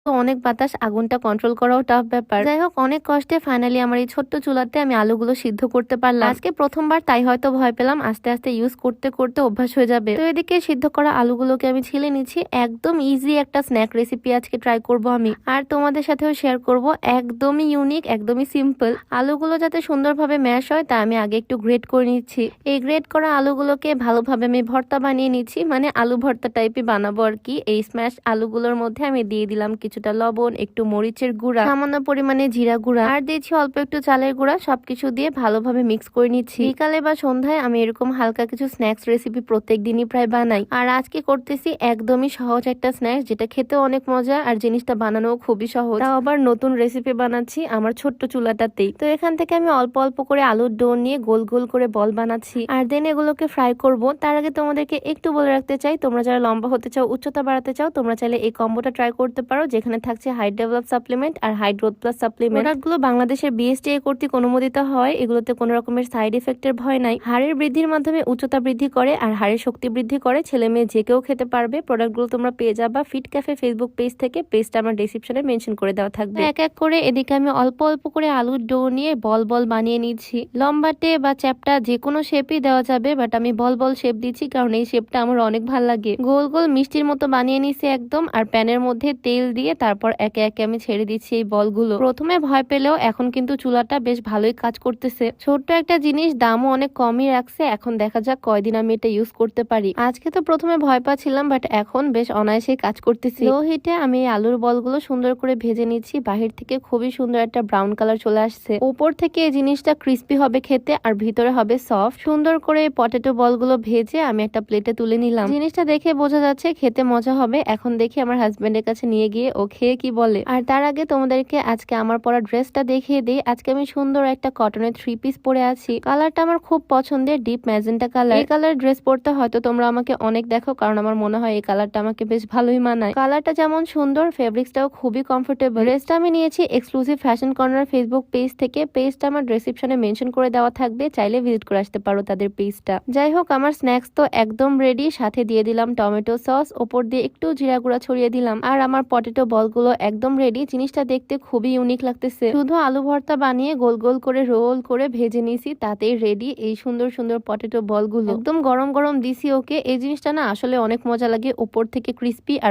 তো অনেক বাতাস, আগুনটা কন্ট্রোল করাও টাফ ব্যাপার। যাই হোক, অনেক কষ্টে ফাইনালি আমার এই ছোট্ট চুলাতে আমি আলুগুলো সিদ্ধ করতে পারলাম। আজকে প্রথমবার, তাই হয়তো ভয় পেলাম, আস্তে আস্তে ইউজ করতে করতে অভ্যাস হয়ে যাবে। তো এদিকে সিদ্ধ করা আলুগুলোকে আমি ছিলে নিচ্ছি। একদম ইজি একটা স্ন্যাক রেসিপি আজকে ট্রাই করব আমি, আর তোমাদের সাথেও শেয়ার করব। একদমই ইউনিক, একদমই সিম্পল। আলুগুলো যাতে সুন্দরভাবে ম্যাশ হয় তা আমি আগে একটু গ্রেট করে নিচ্ছি। এই গ্রেট করা আলুগুলোকে ভালোভাবে আমি ভর্তা বানিয়ে নিচ্ছি, মানে আলু ভর্তা টাইপে বানাবো আর কি। এই স্ম্যাশ আলুগুলোর মধ্যে আমি দিয়ে দিলাম কিছুটা লবণ, একটু মরিচের গুঁড়া, সামান্য পরিমাণে জিরা গুঁড়া, আর দিয়েছি অল্প একটু চালের গুঁড়া। সবকিছু দিয়ে ভালোভাবে মিক্স করে নিচ্ছি। বিকালে বা সন্ধ্যায় আমি এরকম হালকা কিছু স্ন্যাক্স রেসিপি প্রত্যেক দিনই প্রায় বানাই, আর আজকে করতেছি একদমই সহজ একটা স্ন্যাক্স, যেটা খেতে অনেক মজা আর জিনিসটা বানানো খুবই সহজ। তাও আবার নতুন রেসিপি বানাচ্ছি আমার ছোট্ট চুলাটাতেই। তো এখান থেকে আমি অল্প অল্প করে আলুর ডো নিয়ে গোল গোল করে বল বানাচ্ছি, আর দেন এগুলোকে ফ্রাই করব। তার আগে তোমাদেরকে একটু বলে রাখতে চাই, তোমরা যারা লম্বা হতে চাও, উচ্চতা বাড়াতে চাও, তোমরা চাইলে এই কম্বোটা ট্রাই করতে পারো, যেখানে থাকছে হাইট ডেভেলপ সাপ্লিমেন্ট আর হাইট গ্রোথ প্লাস সাপ্লিমেন্ট। প্রোডাক্টগুলো বাংলাদেশের বিএসটিআই কর্তৃক অনুমোদিত হয়। এগুলোতে কোনো রকমের সাইড এফেক্টের ভয় নাই। হাড়ের বৃদ্ধির মাধ্যমে উচ্চতা বৃদ্ধি করে আর হাড়ের শক্তি বৃদ্ধি করে। ছেলে মেয়ে যে কেউ খেতে পারবে। প্রোডাক্টগুলো তোমরা পেয়ে যাবা ফিট ক্যাফে ফেসবুক পেজ থেকে। পেজটা আমার ডেসক্রিপশনে মেনশন করে দেওয়া থাকবে। এক এক করে এদিকে আমি অল্প অল্প করে আলুর ডো নিয়ে বল বল বানিয়ে নিচ্ছি। লম্বাটে বা চ্যাপটা যে কোনো শেপই দেওয়া যাবে, বাট আমি বল বল শেপ দিচ্ছি কারণ এই শেপটা আমার অনেক ভালো লাগে। গোল গোল মিষ্টির মতো বানিয়ে নিছি একদম। আর প্যানের মধ্যে তেল দিয়ে তারপর একে একে আমি ছেড়ে দিচ্ছি এই বলগুলো। প্রথমে ভয় পেলেও এখন কিন্তু চুলাটা বেশ ভালোই কাজ করতেছে। ছোট্ট একটা জিনিস, দামও অনেক কমই রাখছে। এখন দেখা যাক কয়দিন আমি এটা ইউজ করতে পারি। আজকে তো প্রথমে ভয় পাচ্ছিলাম, বাট এখন বেশ অনায়াসেই কাজ করতেছি। লো হিটে আমি এই আলুর বলগুলো সুন্দর করে ভেজে নিচ্ছি। বাহির থেকে খুবই সুন্দর একটা ব্রাউন কালার চলে আসছে। উপর থেকে এই জিনিসটা ক্রিস্পি হবে খেতে, আর ভিতরে হবে সফট। সুন্দর করে এই পটেটো বলগুলো ভেজে আমি একটা প্লেটে তুলে নিলাম। জিনিসটা দেখে বোঝা যাচ্ছে খেতে মজা হবে। এখন দেখি আমার হাজবেন্ডের কাছে নিয়ে গিয়ে ও খেয়ে কি বলে। আর তার আগে তোমাদেরকে আজকে আমার পরা ড্রেসটা দেখিয়ে দিই। আজকে আমি সুন্দর একটা কটনের 3 পিস পরে আছি। কালারটা আমার খুব পছন্দের, ডিপ ম্যাজেন্টা কালার। এই কালার ড্রেস পরতে হয়তো তোমরা আমাকে অনেক দেখো, কারণ আমার মনে হয় এই কালারটা আমাকে বেশ ভালোই মানায়। কালারটা যেমন সুন্দর, ফেব্রিক্সটাও খুবই কমফোর্টেবল। ড্রেসটা আমি নিয়েছি exclusive fashion corner Facebook page থেকে। পেজটা আমার ডেসক্রিপশনে মেনশন করে দেওয়া থাকবে, চাইলে ভিজিট করে আসতে পারো তাদের পেজটা। যাই হোক, আমার স্ন্যাক্স তো একদম রেডি। সাথে দিয়ে দিলাম টমেটো সস, ওপর দিয়ে একটু জিরা গুঁড়া ছড়িয়ে দিলাম। আর আমার পটেটো বলগুলো একদম রেডি। জিনিসটা দেখতে খুবই ইউনিক লাগতেছে। শুধু আলু ভর্তা বানিয়ে গোল গোল করে রোল করে ভেজে নিছি, তাতেই রেডি এই সুন্দর সুন্দর পটেটো বলগুলো। একদম গরম গরম দিছি ওকে। এই জিনিসটা না আসলে অনেক মজা লাগে, উপর থেকে ক্রিস্পি আর